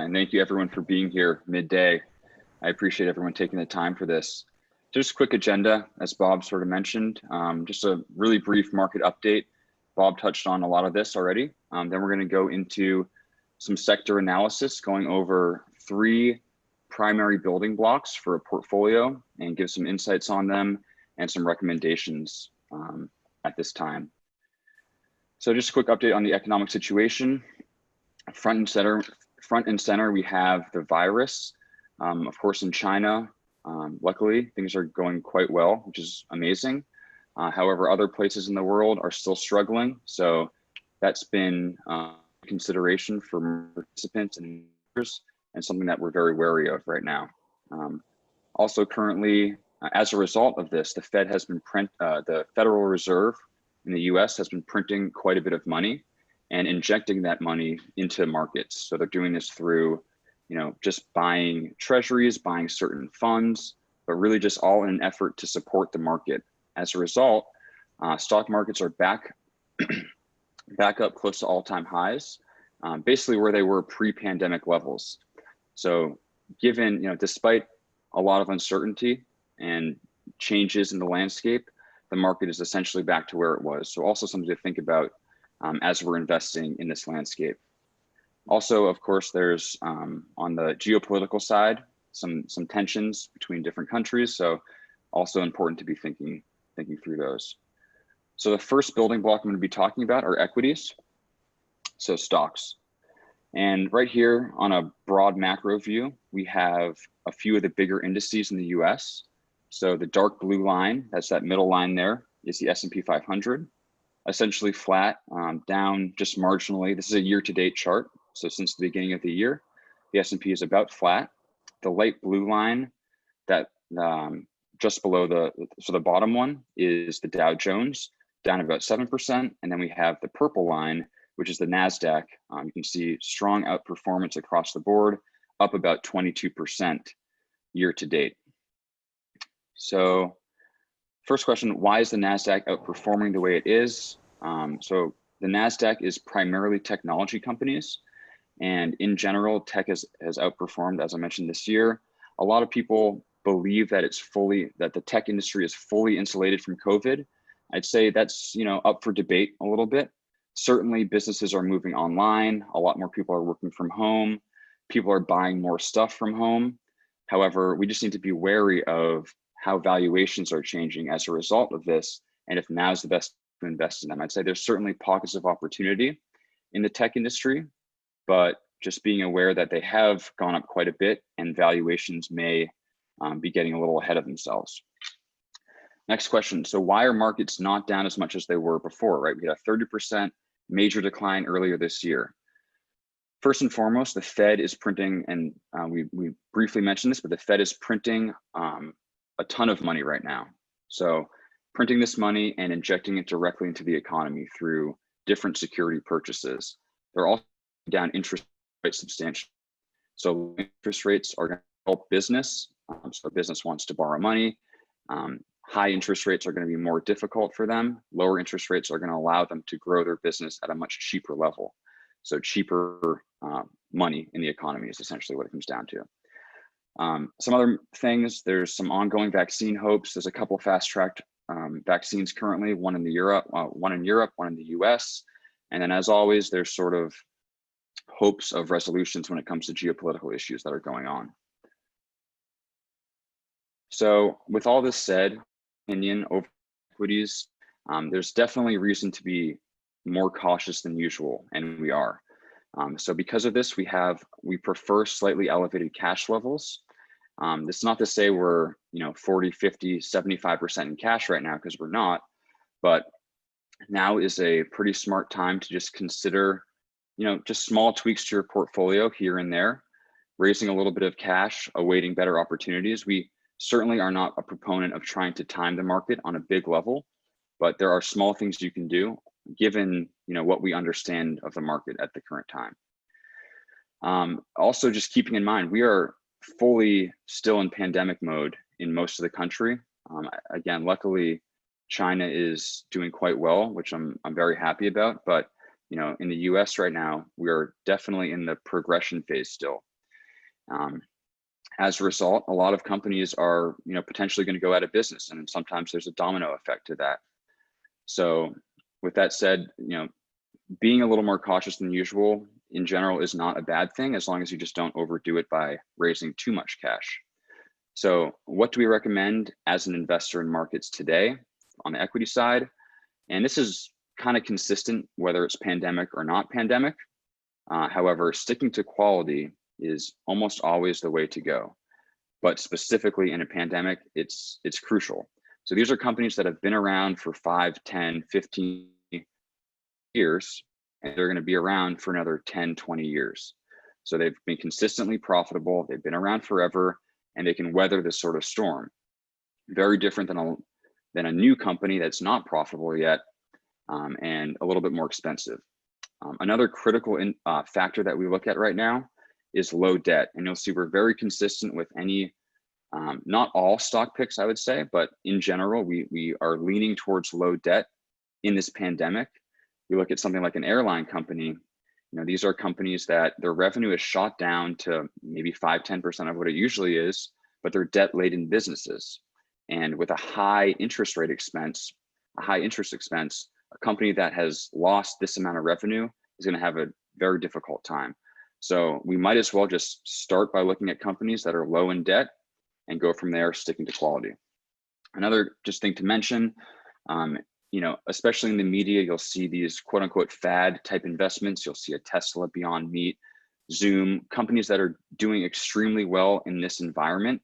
and thank you everyone for being here midday. I appreciate everyone taking the time for this. Just a quick agenda, as Bob sort of mentioned, just a really brief market update. Bob touched on a lot of this already. Then we're going to go into some sector analysis, going over 3 primary building blocks for a portfolio and give some insights on them and some recommendations at this time. So just a quick update on the economic situation. Front and center, we have the virus. Of course, in China, luckily, things are going quite well, which is amazing. However, other places in the world are still struggling. So that's been consideration for participants and investors, and something that we're very wary of right now. Also currently, as a result of this, the Fed has been the Federal Reserve in the US has been printing quite a bit of money and injecting that money into markets. So they're doing this through, just buying treasuries, buying certain funds, but really just all in an effort to support the market. As a result, stock markets are back up close to all-time highs, basically where they were pre-pandemic levels. So given, despite a lot of uncertainty and changes in the landscape, the market is essentially back to where it was. So also something to think about as we're investing in this landscape. Also, of course, there's on the geopolitical side, some tensions between different countries. So also important to be thinking through those. So the first building block I'm going to be talking about are equities, so stocks. And right here on a broad macro view, we have a few of the bigger indices in the US. So the dark blue line, that's that middle line there, is the S&P 500, essentially flat, down just marginally. This is a year-to-date chart. So since the beginning of the year, the S&P is about flat. The light blue line, that just below the bottom one is the Dow Jones, down about 7%. And then we have the purple line, which is the NASDAQ. You can see strong outperformance across the board, up about 22% year to date. So first question, why is the NASDAQ outperforming the way it is? So the NASDAQ is primarily technology companies. And in general, tech has outperformed, as I mentioned, this year. A lot of people believe that that the tech industry is fully insulated from COVID. I'd say that's up for debate a little bit. Certainly businesses are moving online. A lot more people are working from home. People are buying more stuff from home. However, we just need to be wary of how valuations are changing as a result of this, and if now is the best to invest in them. I'd say there's certainly pockets of opportunity in the tech industry, but just being aware that they have gone up quite a bit and valuations may be getting a little ahead of themselves. Next question. So why are markets not down as much as they were before, right? We had a 30% major decline earlier this year. First and foremost, the Fed is printing, and we briefly mentioned this, but the Fed is printing a ton of money right now. So printing this money and injecting it directly into the economy through different security purchases. They're also down interest rates substantially. So interest rates are going to help business. So business wants to borrow money. High interest rates are going to be more difficult for them. Lower interest rates are going to allow them to grow their business at a much cheaper level. So cheaper money in the economy is essentially what it comes down to. Some other things, there's some ongoing vaccine hopes. There's a couple fast-tracked vaccines currently, one in Europe, one in the US. And then as always, there's sort of hopes of resolutions when it comes to geopolitical issues that are going on. So with all this said, opinion over equities, there's definitely reason to be more cautious than usual, and we are. So because of this, we prefer slightly elevated cash levels. This is not to say we're 40, 50, 75% in cash right now, because we're not, but now is a pretty smart time to just consider just small tweaks to your portfolio here and there, raising a little bit of cash, awaiting better opportunities. We certainly are not a proponent of trying to time the market on a big level, but there are small things you can do given what we understand of the market at the current time. Also, just keeping in mind, we are fully still in pandemic mode in most of the country. Again, luckily, China is doing quite well, which I'm very happy about. But in the US right now, we are definitely in the progression phase still. As a result, a lot of companies are, potentially going to go out of business, and sometimes there's a domino effect to that. So with that said, being a little more cautious than usual in general is not a bad thing, as long as you just don't overdo it by raising too much cash. So what do we recommend as an investor in markets today on the equity side? And this is kind of consistent whether it's pandemic or not pandemic. However, sticking to quality is almost always the way to go. But specifically in a pandemic, it's crucial. So these are companies that have been around for 5, 10, 15 years, and they're going to be around for another 10, 20 years. So they've been consistently profitable, they've been around forever, and they can weather this sort of storm. Very different than a new company that's not profitable yet, and a little bit more expensive. Another critical factor that we look at right now is low debt. And you'll see we're very consistent with any, not all stock picks, I would say, but in general, we are leaning towards low debt in this pandemic. We look at something like an airline company. These are companies that their revenue is shot down to maybe 5, 10% of what it usually is, but they're debt-laden businesses. And with a high interest expense, a company that has lost this amount of revenue is going to have a very difficult time. So we might as well just start by looking at companies that are low in debt and go from there, sticking to quality. Another just thing to mention, especially in the media, you'll see these quote unquote fad type investments. You'll see a Tesla, Beyond Meat, Zoom, companies that are doing extremely well in this environment.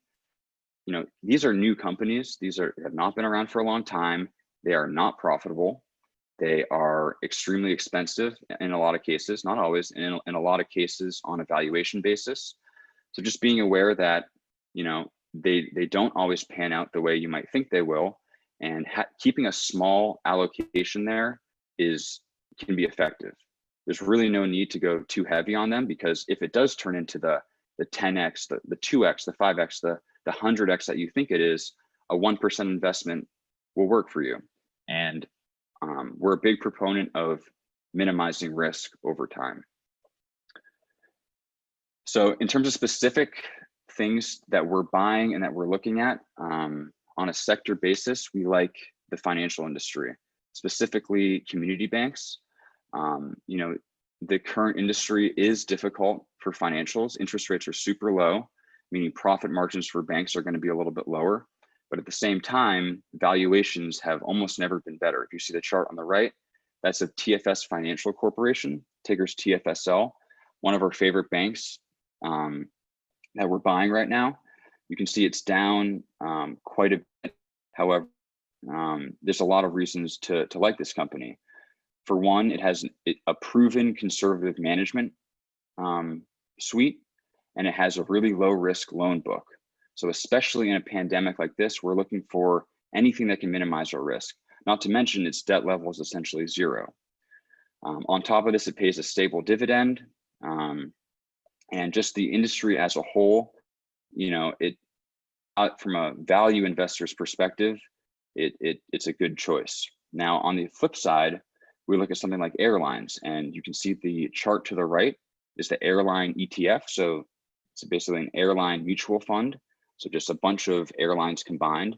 These are new companies. These have not been around for a long time. They are not profitable. They are extremely expensive in a lot of cases, not always, in a lot of cases on a valuation basis. So just being aware that, they don't always pan out the way you might think they will, and keeping a small allocation there can be effective. There's really no need to go too heavy on them, because if it does turn into the 10x, the 2x, the 5x, the 100x that you think it is, a 1% investment will work for you. And we're a big proponent of minimizing risk over time. So in terms of specific things that we're buying and that we're looking at on a sector basis, we like the financial industry, specifically community banks. The current industry is difficult for financials. Interest rates are super low, meaning profit margins for banks are going to be a little bit lower. But at the same time, valuations have almost never been better. If you see the chart on the right, that's a TFS Financial Corporation, ticker's TFSL, one of our favorite banks that we're buying right now. You can see it's down quite a bit. However, there's a lot of reasons to like this company. For one, it has a proven conservative management suite, and it has a really low risk loan book. So especially in a pandemic like this, we're looking for anything that can minimize our risk. Not to mention its debt level is essentially zero. On top of this, it pays a stable dividend, and just the industry as a whole, from a value investor's perspective, it's a good choice. Now, on the flip side, we look at something like airlines, and you can see the chart to the right is the airline ETF. So it's basically an airline mutual fund. So just a bunch of airlines combined.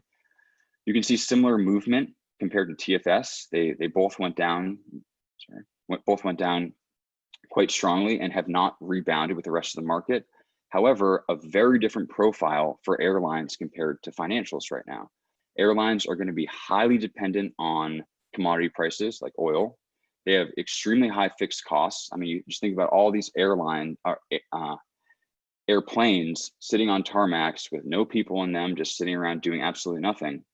You can see similar movement compared to TFS. They both went down, quite strongly and have not rebounded with the rest of the market. However, a very different profile for airlines compared to financials right now. Airlines are going to be highly dependent on commodity prices like oil. They have extremely high fixed costs. I mean, you just think about all these airplanes sitting on tarmacs with no people in them, just sitting around doing absolutely nothing.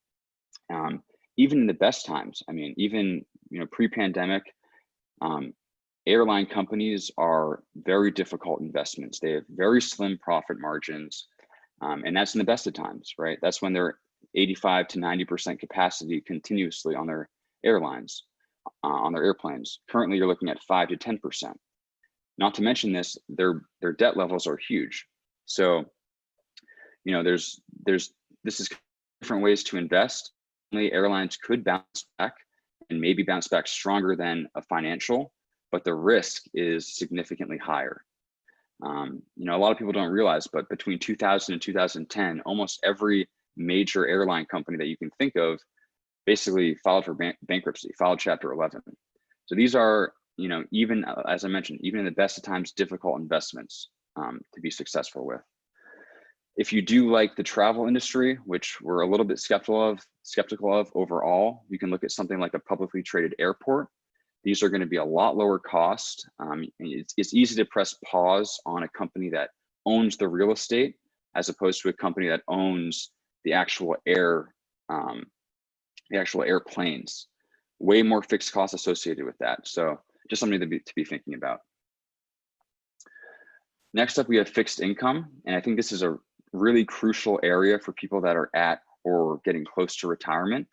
Even in the best times, I mean, even pre-pandemic, airline companies are very difficult investments. They have very slim profit margins, and that's in the best of times, right? That's when they're 85 to 90% capacity continuously on their airlines, on their airplanes. Currently, you're looking at 5 to 10%. Not to mention this, their debt levels are huge. So, this is different ways to invest. Airlines could bounce back and maybe bounce back stronger than a financial, but the risk is significantly higher. You know, a lot of people don't realize, but between 2000 and 2010, almost every major airline company that you can think of basically filed for bankruptcy, filed Chapter 11. So these are, you know, even as I mentioned, even in the best of times, difficult investments to be successful with. If you do like the travel industry, which we're a little bit skeptical of overall, you can look at something like a publicly traded airport. These are going to be a lot lower cost. It's easy to press pause on a company that owns the real estate as opposed to a company that owns the actual airplanes. Way more fixed costs associated with that. So just something to be thinking about. Next up, we have fixed income. And I think this is a really crucial area for people that are at or getting close to retirement.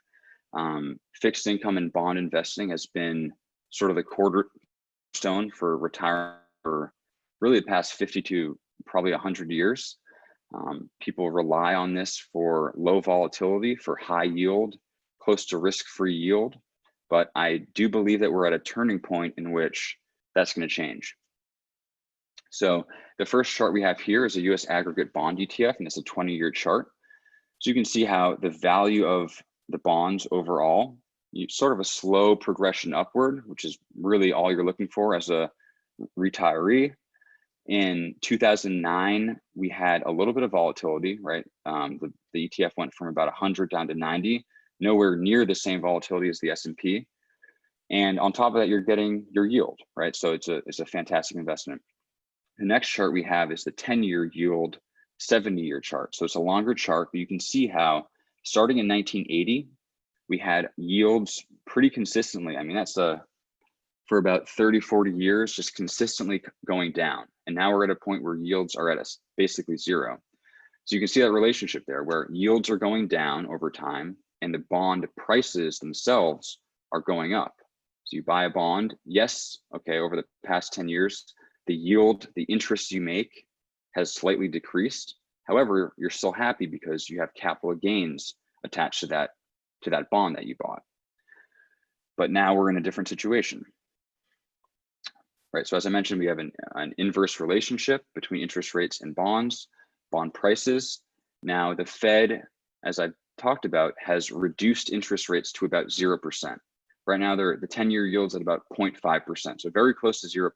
Fixed income and bond investing has been sort of the cornerstone for retirement for really the past 50 to probably 100 years. People rely on this for low volatility, for high yield, close to risk-free yield. But I do believe that we're at a turning point in which that's going to change. So the first chart we have here is a US aggregate bond ETF, and it's a 20-year chart. So you can see how the value of the bonds overall, sort of a slow progression upward, which is really all you're looking for as a retiree. In 2009, we had a little bit of volatility, right? The ETF went from about 100 down to 90, nowhere near the same volatility as the S&P. And on top of that, you're getting your yield, right? So it's a fantastic investment. The next chart we have is the 10-year yield 70-year chart. So it's a longer chart, but you can see how starting in 1980, we had yields pretty consistently. I mean, that's for about 30, 40 years, just consistently going down. And now we're at a point where yields are at basically zero. So you can see that relationship there where yields are going down over time and the bond prices themselves are going up. So you buy a bond, yes, okay, over the past 10 years, the yield, the interest you make has slightly decreased. However, you're still happy because you have capital gains attached to that bond that you bought. But now we're in a different situation. Right, so as I mentioned, we have an inverse relationship between interest rates and bonds, bond prices. Now the Fed, as I talked about, has reduced interest rates to about 0%. Right now, the 10-year yield's at about 0.5%, so very close to 0%.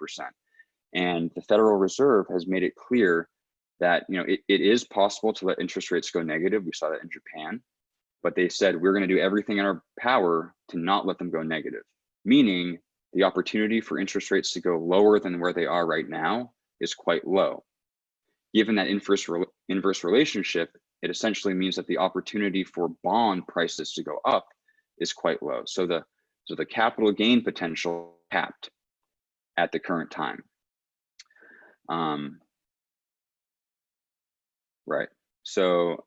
And the Federal Reserve has made it clear that it is possible to let interest rates go negative. We saw that in Japan, but they said we're going to do everything in our power to not let them go negative, meaning the opportunity for interest rates to go lower than where they are right now is quite low. Given that inverse relationship, it essentially means that the opportunity for bond prices to go up is quite low. So the capital gain potential capped at the current time. Right. So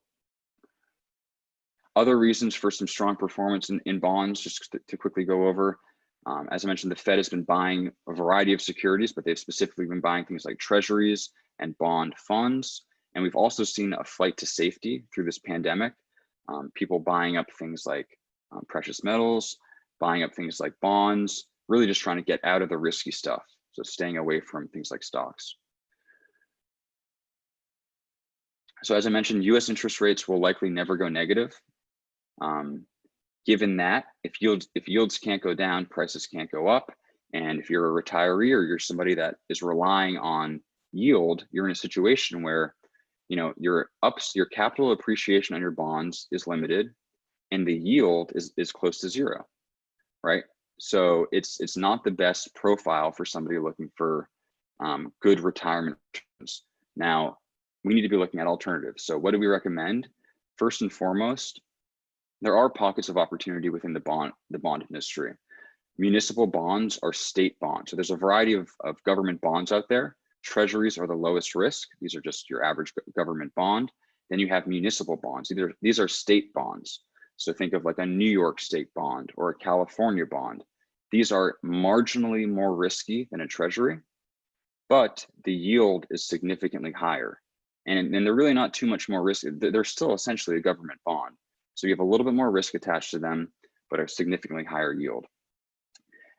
other reasons for some strong performance in bonds, just to quickly go over. As I mentioned, the Fed has been buying a variety of securities, but they've specifically been buying things like treasuries and bond funds. And we've also seen a flight to safety through this pandemic. People buying up things like precious metals, buying up things like bonds, really just trying to get out of the risky stuff. So staying away from things like stocks. So as I mentioned, US interest rates will likely never go negative. Given that, if yields can't go down, prices can't go up. And if you're a retiree or you're somebody that is relying on yield, you're in a situation where your capital appreciation on your bonds is limited and the yield is close to zero, right? So it's not the best profile for somebody looking for good retirement options. Now, we need to be looking at alternatives. So what do we recommend? First and foremost, there are pockets of opportunity within the bond industry. Municipal bonds are state bonds. So there's a variety of government bonds out there. Treasuries are the lowest risk. These are just your average government bond. Then you have municipal bonds. These are state bonds. So think of like a New York state bond or a California bond. These are marginally more risky than a treasury, but the yield is significantly higher. And they're really not too much more risky. They're still essentially a government bond. So you have a little bit more risk attached to them, but a significantly higher yield.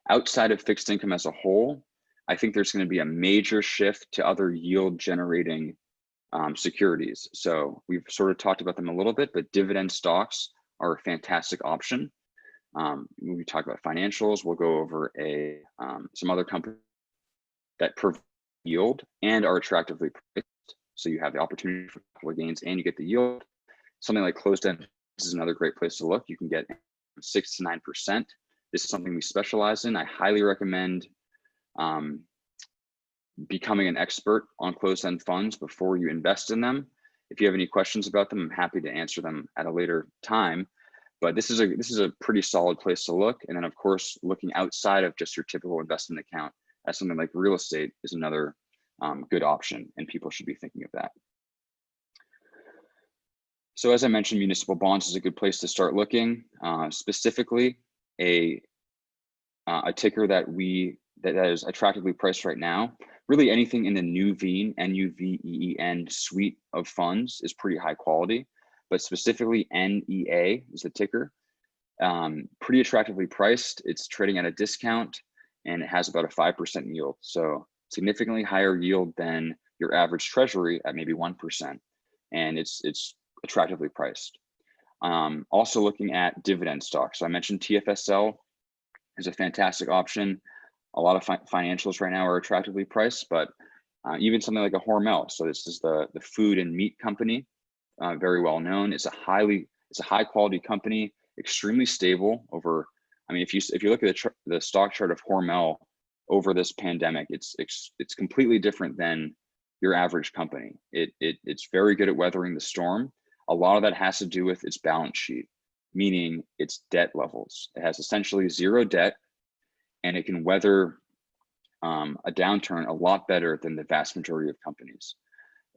Outside of fixed income as a whole, I think there's going to be a major shift to other yield generating securities. So we've sort of talked about them a little bit, but dividend stocks are a fantastic option. When we talk about financials, we'll go over some other companies that provide yield and are attractively priced. So you have the opportunity for capital gains and you get the yield. Something like closed-end is another great place to look. You can get 6 to 9%. This is something we specialize in. I highly recommend becoming an expert on closed-end funds before you invest in them. If you have any questions about them, I'm happy to answer them at a later time. But this is a pretty solid place to look. And then of course, looking outside of just your typical investment account as something like real estate is another good option, and people should be thinking of that. So as I mentioned, municipal bonds is a good place to start looking. Specifically, a ticker that is attractively priced right now. Really anything in the NUVEEN, NUVEEN suite of funds is pretty high quality, but specifically NEA is the ticker. Pretty attractively priced. It's trading at a discount and it has about a 5% yield. So significantly higher yield than your average treasury at maybe 1%. And it's attractively priced. Also looking at dividend stocks. So I mentioned TFSL is a fantastic option. A lot of financials right now are attractively priced, but even something like a Hormel. So this is the food and meat company, very well known. It's a high quality company, extremely stable over. I mean, if you look at the stock chart of Hormel over this pandemic, it's completely different than your average company. It's very good at weathering the storm. A lot of that has to do with its balance sheet, meaning its debt levels. It has essentially zero debt, and it can weather a downturn a lot better than the vast majority of companies.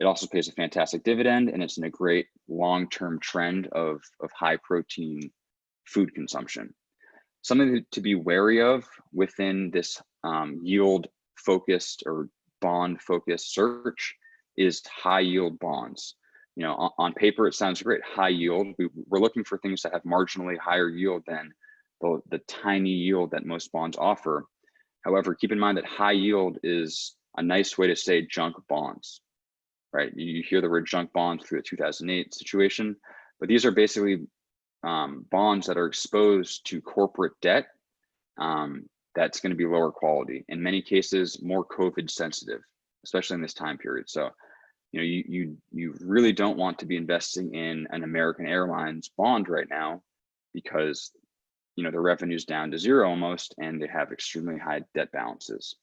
It also pays a fantastic dividend, and it's in a great long-term trend of high protein food consumption. Something to be wary of within this yield focused or bond focused search is high yield bonds. You know, on paper, it sounds great, high yield. We're looking for things that have marginally higher yield than the tiny yield that most bonds offer. However, keep in mind that high yield is a nice way to say junk bonds, right? You hear the word junk bonds through the 2008 situation, but these are basically bonds that are exposed to corporate debt that's going to be lower quality. In many cases, more COVID sensitive, especially in this time period. So, you know, you really don't want to be investing in an American Airlines bond right now because, you know, their revenue's down to zero almost, and they have extremely high debt balances.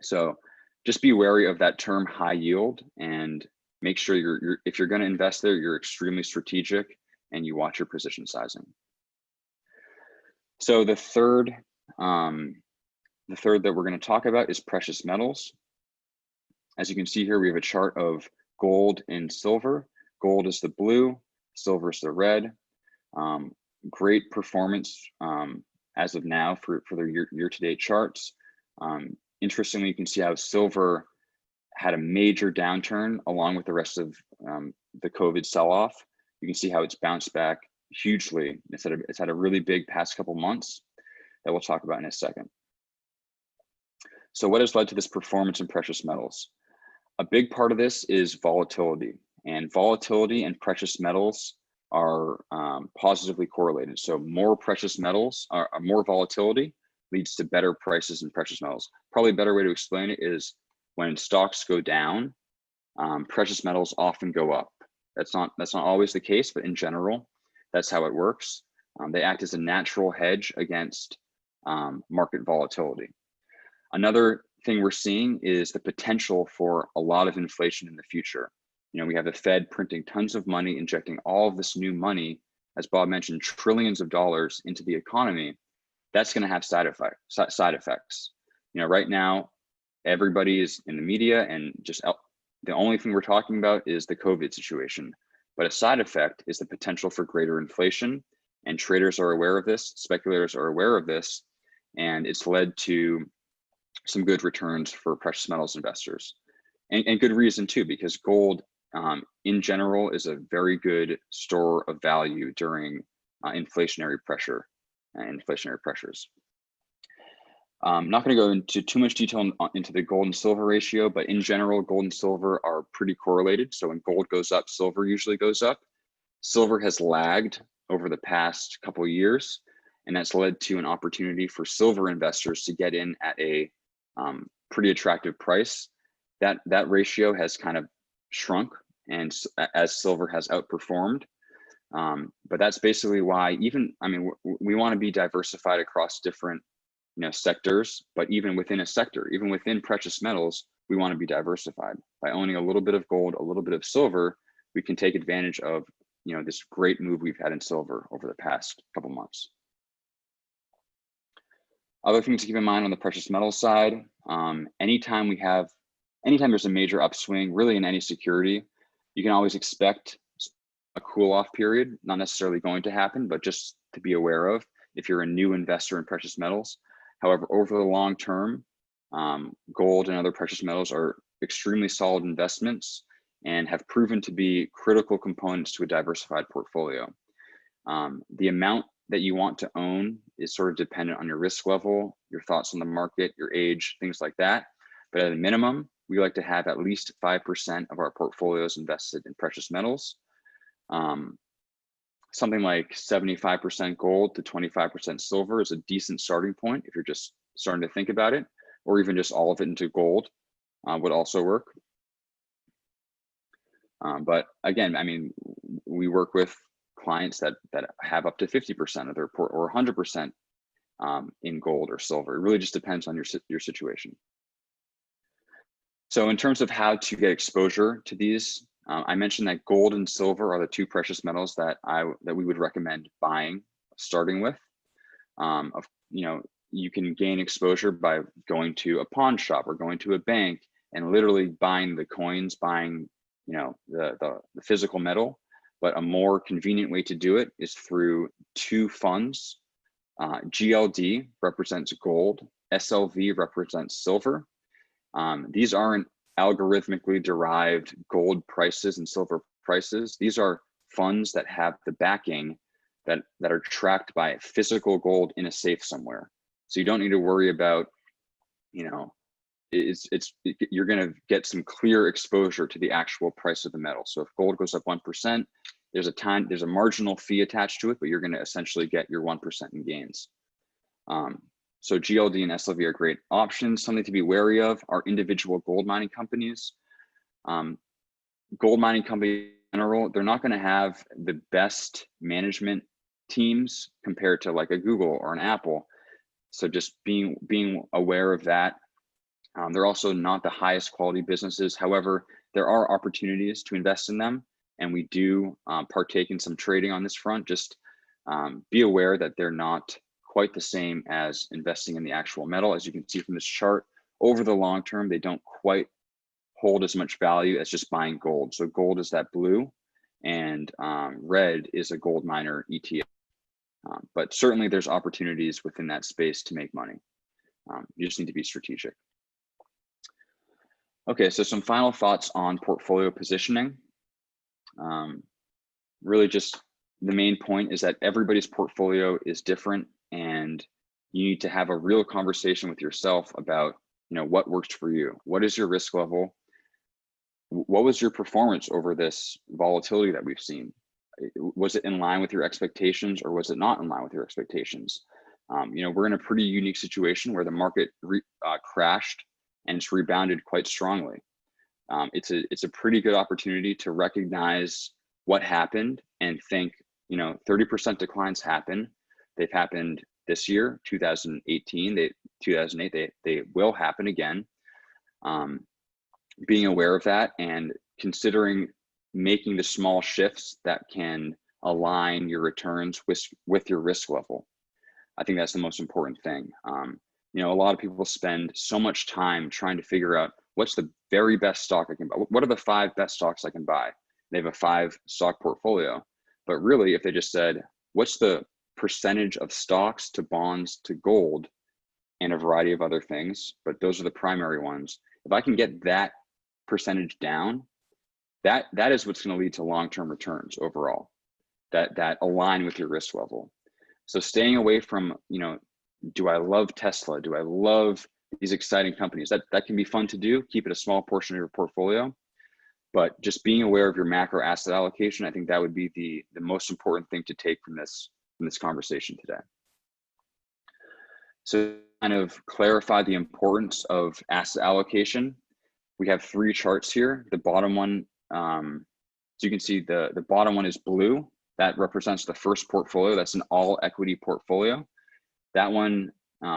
So just be wary of that term high yield, and make sure if you're going to invest there, you're extremely strategic and you watch your position sizing. So the third that we're going to talk about is precious metals. As you can see here, we have a chart of gold and silver. Gold is the blue, silver is the red. Great performance as of now for their year-to-date charts. Interestingly, you can see how silver had a major downturn along with the rest of the COVID sell-off. You can see how it's bounced back hugely. It's had a really big past couple months that we'll talk about in a second. So what has led to this performance in precious metals? A big part of this is volatility, and volatility and precious metals are positively correlated. So more precious metals, more volatility leads to better prices in precious metals. Probably a better way to explain it is when stocks go down, precious metals often go up. That's not always the case, but in general, that's how it works. They act as a natural hedge against market volatility. Another thing we're seeing is the potential for a lot of inflation in the future. You know, we have the Fed printing tons of money, injecting all of this new money, as Bob mentioned, trillions of dollars into the economy. That's going to have side effects. You know, right now, everybody is in the media, and just the only thing we're talking about is the COVID situation. But a side effect is the potential for greater inflation, and traders are aware of this, speculators are aware of this, and it's led to some good returns for precious metals investors. And good reason too, because gold in general is a very good store of value during inflationary pressure and inflationary pressures. Not going to go into too much detail into the gold and silver ratio, but in general, gold and silver are pretty correlated. So when gold goes up, silver usually goes up. Silver has lagged over the past couple of years, and that's led to an opportunity for silver investors to get in at a pretty attractive price. That ratio has kind of shrunk, and as silver has outperformed. But that's basically why we want to be diversified across different sectors, but even within a sector, even within precious metals, we want to be diversified. By owning a little bit of gold, a little bit of silver, we can take advantage of this great move we've had in silver over the past couple months. Other things to keep in mind on the precious metal side, anytime there's a major upswing, really in any security, you can always expect a cool off period, not necessarily going to happen, but just to be aware of if you're a new investor in precious metals. However, over the long term, gold and other precious metals are extremely solid investments and have proven to be critical components to a diversified portfolio. The amount that you want to own is sort of dependent on your risk level, your thoughts on the market, your age, things like that. But at a minimum, we like to have at least 5% of our portfolios invested in precious metals. Something like 75% gold to 25% silver is a decent starting point if you're just starting to think about it, or even just all of it into gold would also work. But again, we work with clients that have up to 50% of their or 100% in gold or silver. It really just depends on your situation. So in terms of how to get exposure to these, I mentioned that gold and silver are the two precious metals that we would recommend buying, starting with. You can gain exposure by going to a pawn shop or going to a bank and literally buying the coins, buying the physical metal. But a more convenient way to do it is through two funds. GLD represents gold, SLV represents silver. These aren't algorithmically derived gold prices and silver prices. These are funds that have the backing that are tracked by physical gold in a safe somewhere. So you don't need to worry about, you're going to get some clear exposure to the actual price of the metal. So if gold goes up 1%, there's a marginal fee attached to it, but you're going to essentially get your 1% in gains. So GLD and SLV are great options. Something to be wary of are individual gold mining companies. Gold mining companies in general, they're not going to have the best management teams compared to like a Google or an Apple. So just being aware of that. They're also not the highest quality businesses. However, there are opportunities to invest in them, and we do partake in some trading on this front. Just be aware that they're not quite the same as investing in the actual metal. As you can see from this chart, over the long term, they don't quite hold as much value as just buying gold. So gold is that blue, and red is a gold miner ETF. But certainly there's opportunities within that space to make money. You just need to be strategic. Okay, so some final thoughts on portfolio positioning. Really just the main point is that everybody's portfolio is different, and you need to have a real conversation with yourself about what works for you. What is your risk level? What was your performance over this volatility that we've seen? Was it in line with your expectations, or was it not in line with your expectations? We're in a pretty unique situation where the market crashed and it's rebounded quite strongly. It's a pretty good opportunity to recognize what happened and think, 30% declines happen. They've happened this year, 2008, they will happen again. Being aware of that and considering making the small shifts that can align your returns with your risk level. I think that's the most important thing. A lot of people spend so much time trying to figure out what's the very best stock I can buy. What are the 5 best stocks I can buy? They have a 5 stock portfolio, but really if they just said, what's the percentage of stocks to bonds to gold and a variety of other things, but those are the primary ones. If I can get that percentage down, that is what's going to lead to long-term returns overall, that align with your risk level. So staying away from, do I love Tesla? Do I love these exciting companies? That can be fun to do. Keep it a small portion of your portfolio, but just being aware of your macro asset allocation, I think that would be the most important thing to take from this conversation today. So kind of clarify the importance of asset allocation. We have 3 charts here. The bottom one, so you can see the bottom one is blue. That represents the first portfolio. That's an all equity portfolio. That one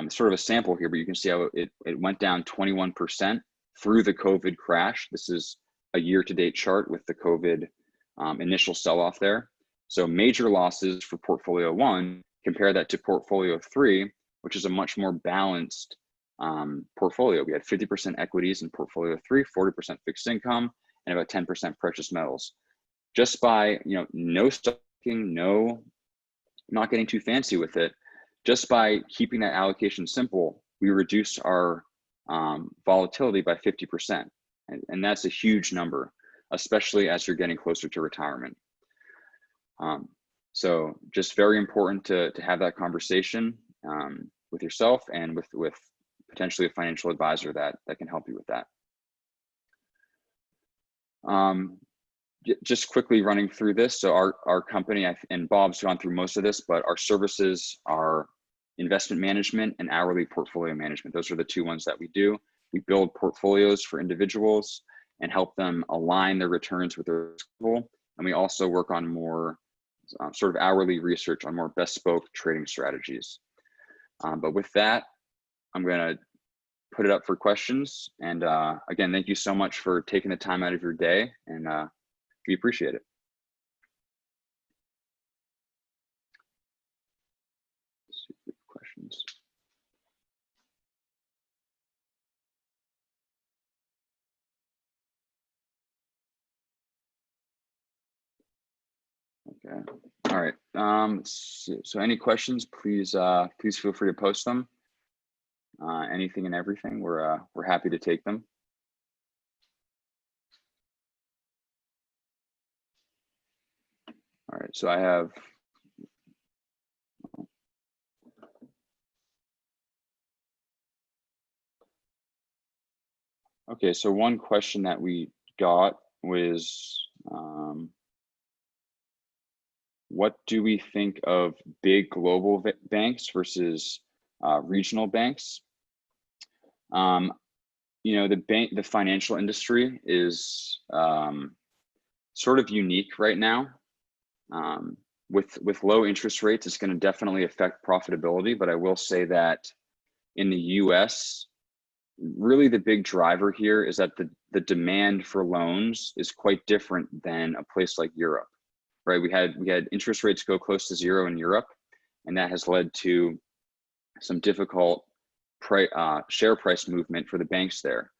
is sort of a sample here, but you can see how it went down 21% through the COVID crash. This is a year-to-date chart with the COVID initial sell-off there. So major losses for portfolio 1. Compare that to portfolio 3, which is a much more balanced portfolio. We had 50% equities in portfolio 3, 40% fixed income, and about 10% precious metals. Just by no stocking, not getting too fancy with it, just by keeping that allocation simple, we reduced our volatility by 50%, and that's a huge number, especially as you're getting closer to retirement. So just very important to have that conversation with yourself and with potentially a financial advisor that can help you with that. Just quickly running through this. So our company, and Bob's gone through most of this, but our services are investment management and hourly portfolio management. Those are the 2 ones that we do. We build portfolios for individuals and help them align their returns with their goal. And we also work on more sort of hourly research on more bespoke trading strategies. But with that, I'm going to put it up for questions. And again, thank you so much for taking the time out of your day, and we appreciate it. Let's see if we have questions. Okay. All right. So any questions, please feel free to post them. Anything and everything, we're happy to take them. All right, so I have okay, so one question that we got was what do we think of big global banks versus regional banks? The financial industry is sort of unique right now. With low interest rates, it's going to definitely affect profitability, but I will say that in the US, really the big driver here is that the demand for loans is quite different than a place like Europe, right? We had interest rates go close to 0 in Europe, and that has led to some difficult share price movement for the banks there.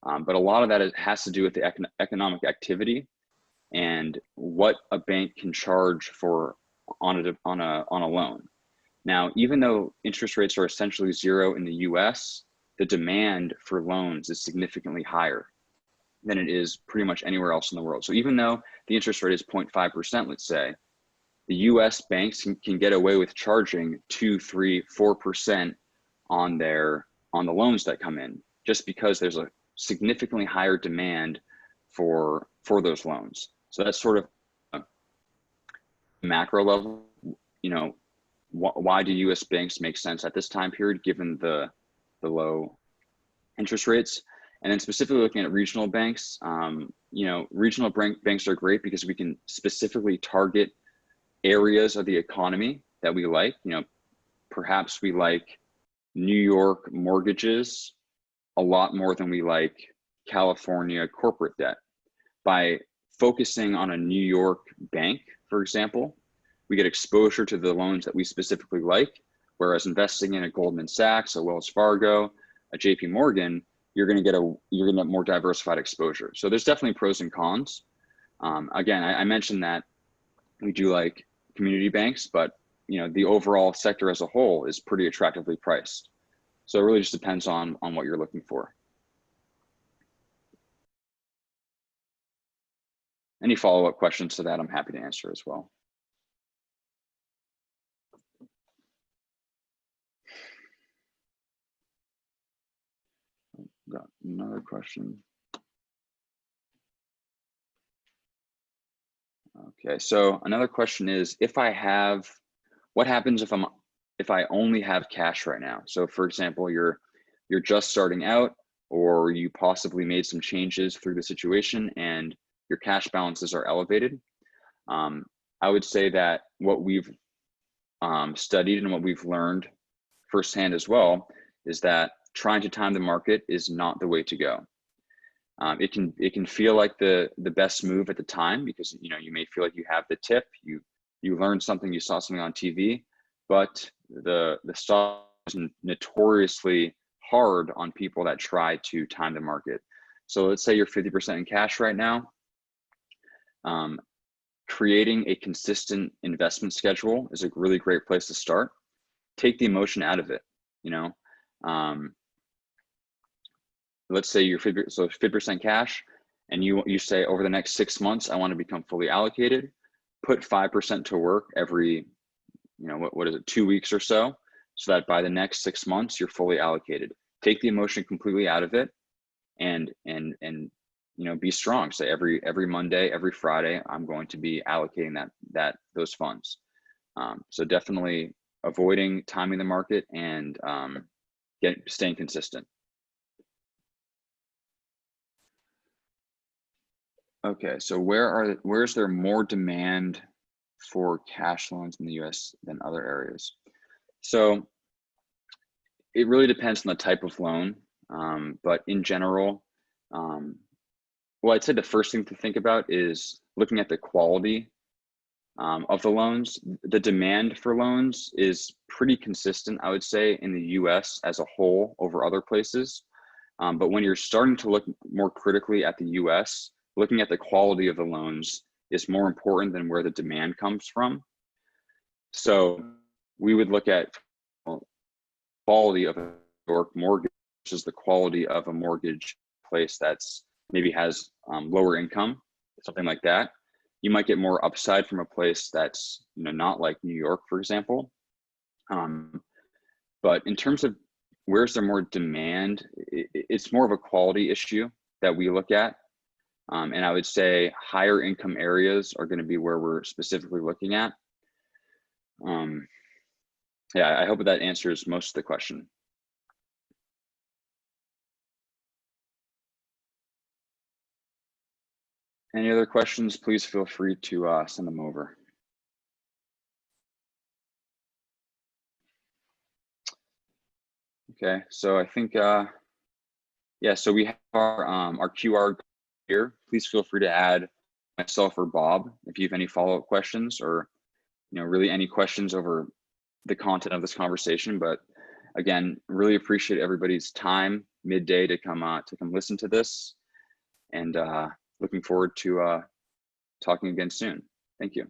But a lot of that has to do with the economic activity and what a bank can charge for on a loan. Now, even though interest rates are essentially 0 in the US, the demand for loans is significantly higher than it is pretty much anywhere else in the world. So even though the interest rate is 0.5%, let's say, the US banks can get away with charging 2, 3, 4% on the loans that come in, just because there's a significantly higher demand for those loans. So that's sort of a macro level, why do US banks make sense at this time period, given the low interest rates? And then specifically looking at regional banks, regional banks are great because we can specifically target areas of the economy that we like. Perhaps we like New York mortgages a lot more than we like California corporate debt. By focusing on a New York bank, for example, we get exposure to the loans that we specifically like, whereas investing in a Goldman Sachs, a Wells Fargo, a JP Morgan, you're going to get more diversified exposure. So there's definitely pros and cons. Again, I mentioned that we do like community banks, but the overall sector as a whole is pretty attractively priced. So it really just depends on what you're looking for. Any follow-up questions to that, I'm happy to answer as well. Got another question. Okay, so another question is, what happens if I only have cash right now? So for example, you're just starting out, or you possibly made some changes through the situation and your cash balances are elevated. I would say that what we've studied and what we've learned firsthand as well is that trying to time the market is not the way to go. It can feel like the best move at the time, because you may feel like you have the tip, you learned something, you saw something on TV, but the stock is notoriously hard on people that try to time the market. So let's say you're 50% in cash right now. Creating a consistent investment schedule is a really great place to start. Take the emotion out of it. Let's say you're 50% cash, and you say over the next 6 months, I want to become fully allocated. Put 5% to work every, what is it, 2 weeks or so that by the next 6 months you're fully allocated. Take the emotion completely out of it, and be strong. Say every Monday, every Friday, I'm going to be allocating those funds. So definitely avoiding timing the market and staying consistent. Okay, so where's there more demand for cash loans in the US than other areas? So it really depends on the type of loan, but in general, well, I'd say the first thing to think about is looking at the quality of the loans. The demand for loans is pretty consistent, I would say, in the US as a whole over other places. But when you're starting to look more critically at the US, looking at the quality of the loans is more important than where the demand comes from. So we would look at quality of a New York mortgage versus the quality of a mortgage place that's maybe has lower income, something like that. You might get more upside from a place that's not like New York, for example. But in terms of where's there more demand, it's more of a quality issue that we look at. And I would say higher income areas are going to be where we're specifically looking at. Yeah, I hope that answers most of the question. Any other questions, please feel free to send them over. Okay, so I think, yeah, so we have our QR here. Please feel free to add myself or Bob if you have any follow-up questions, or really any questions over the content of this conversation. But again, really appreciate everybody's time midday to come listen to this, and looking forward to talking again soon. Thank you.